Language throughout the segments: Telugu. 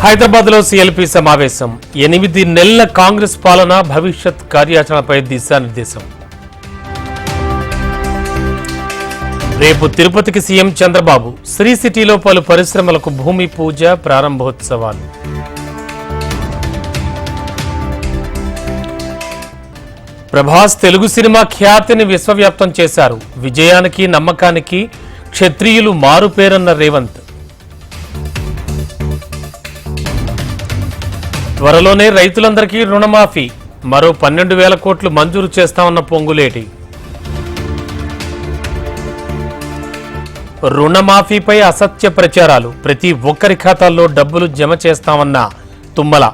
హైదరాబాద్లో సీఎల్పీ సమావేశం. 8 నెలల కాంగ్రెస్ పాలన, భవిష్యత్ కార్యాచరణపై దిశానిర్దేశం. రేపు తిరుపతికి సీఎం చంద్రబాబు. శ్రీ సిటీలో పలు పరిశ్రమలకు భూమి పూజ, ప్రారంభోత్సవాలు. ప్రభాస్ తెలుగు సినిమా ఖ్యాతిని విశ్వవ్యాప్తం చేశారు. విజయానికి, నమ్మకానికి క్షత్రియులు మారుపేరన్న రేవంత్. త్వరలోనే రైతులందరికీ రుణమాఫీ, మరో 12,000 కోట్లు మంజూరు చేస్తామన్న పొంగులేటి. రుణమాఫీపై అసత్య ప్రచారాలు, ప్రతి ఒక్కరి ఖాతాల్లో డబ్బులు జమ చేస్తామన్న తుమ్మల.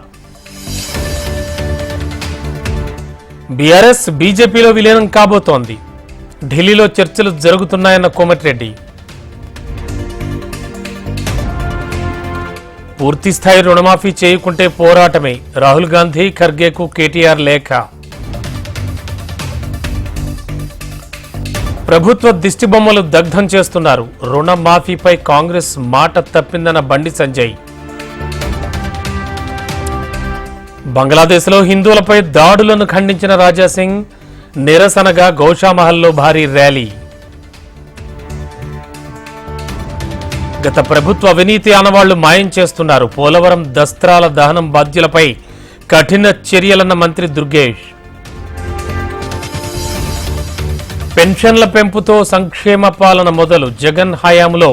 బీఆర్ఎస్ బీజేపీలో విలీనం కాబోతోంది. ఢిల్లీలో చర్చలు జరుగుతున్నాయన్న కోమటిరెడ్డి. పూర్తిస్థాయి రుణమాఫీ చేయకుంటే పోరాటమే, రాహుల్ గాంధీ, ఖర్గేకు కేటీఆర్ లేఖ. ప్రభుత్వ దిష్టిబొమ్మలు దగ్ధం చేస్తున్నారు. రుణమాఫీపై కాంగ్రెస్ మాట తప్పిందన్న బండి సంజయ్. బంగ్లాదేశ్లో హిందువులపై దాడులను ఖండించిన రాజాసింగ్. నిరసనగా గోషామహల్లో భారీ ర్యాలీ. గత ప్రభుత్వ అవినీతి ఆనవాళ్లు మాయం చేస్తున్నారు. పోలవరం దస్త్రాల దహనం బాధ్యులపై కఠిన చర్యలన్న మంత్రి దుర్గేష్. పెన్షన్ల పెంపుతో సంక్షేమ పాలన మొదలు. జగన్ హయాంలో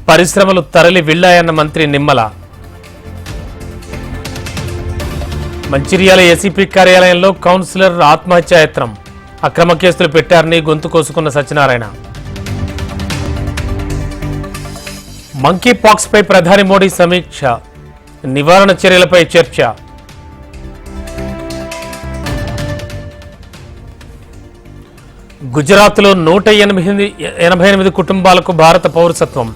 పరిశ్రమలు తరలి వెళ్లాయన్న మంత్రి నిమ్మల. మంచిర్యాల ఏసీపీ కార్యాలయంలో కౌన్సిలర్ ఆత్మహత్యాయత్నం. అక్రమ కేసులు పెట్టారని గొంతు కోసుకున్న సత్యనారాయణ. మంకీ పాక్స్ పై ప్రధాని మోడీ సమీక్ష. నివారణ చర్యలపై చర్చ. గుజరాత్లో 188 కుటుంబాలకు భారత పౌరసత్వం.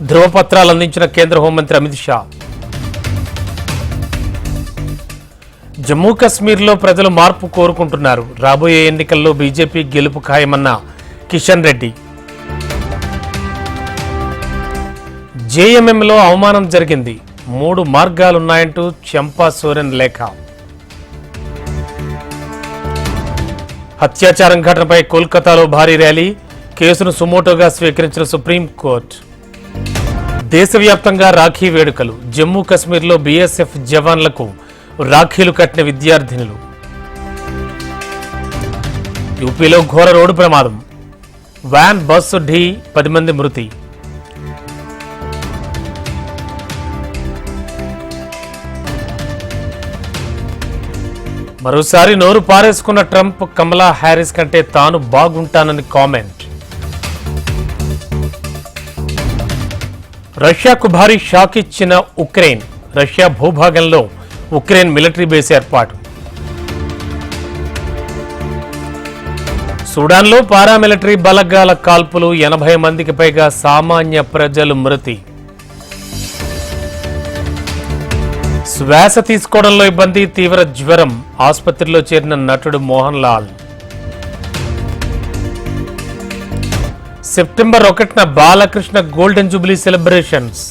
ధృవపత్రాలు అందించిన కేంద్ర హోంమంత్రి అమిత్ షా. జమ్మూ కశ్మీర్లో ప్రజలు మార్పు కోరుకుంటున్నారు. రాబోయే ఎన్నికల్లో బీజేపీ గెలుపు ఖాయమన్న కిషన్ రెడ్డి. జేఎంఎంలో అవమానం జరిగింది. 3 మార్గాలున్నాయంటూ చంపా సోరెన్ లేఖ. అత్యాచారం ఘటనపై కోల్కతాలో భారీ ర్యాలీ. కేసును సుమోటోగా స్వీకరించిన సుప్రీంకోర్టు. దేశవ్యాప్తంగా రాఖీ వేడుకలు. జమ్మూ కశ్మీర్లో బీఎస్ఎఫ్ జవాన్లకు రాఖీలు కట్టిన విద్యార్థినులు. యూపీలో ఘోర రోడ్డు ప్రమాదం. వ్యాన్ బస్సు ఢీ, 10 మంది మృతి. మరోసారి నోరు పారేసుకున్న ట్రంప్, కమలా హ్యారిస్ కంటే తాను బాగుంటానని కామెంట్. రష్యాకు భారీ షాక్ ఇచ్చిన ఉక్రెయిన్. రష్యా భూభాగంలో ఉక్రెయిన్ మిలిటరీ బేస్ ఏర్పాటు. సుడాన్లో పారామిలిటరీ బలగాల కాల్పులు. 80 మందికి పైగా సామాన్య ప్రజలు మృతి. శ్వాస తీసుకోవడంలో ఇబ్బంది, తీవ్ర జ్వరం. ఆసుపత్రిలో చేరిన నటుడు మోహన్ లాల్. సెప్టెంబర్ 1న బాలకృష్ణ గోల్డెన్ జూబ్లీ సెలబ్రేషన్స్.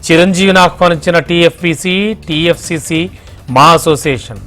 చిరంజీవిని ఆహ్వానించిన టీఎఫ్పీసీ, టీఎఫ్సీసీ, మా అసోసియేషన్.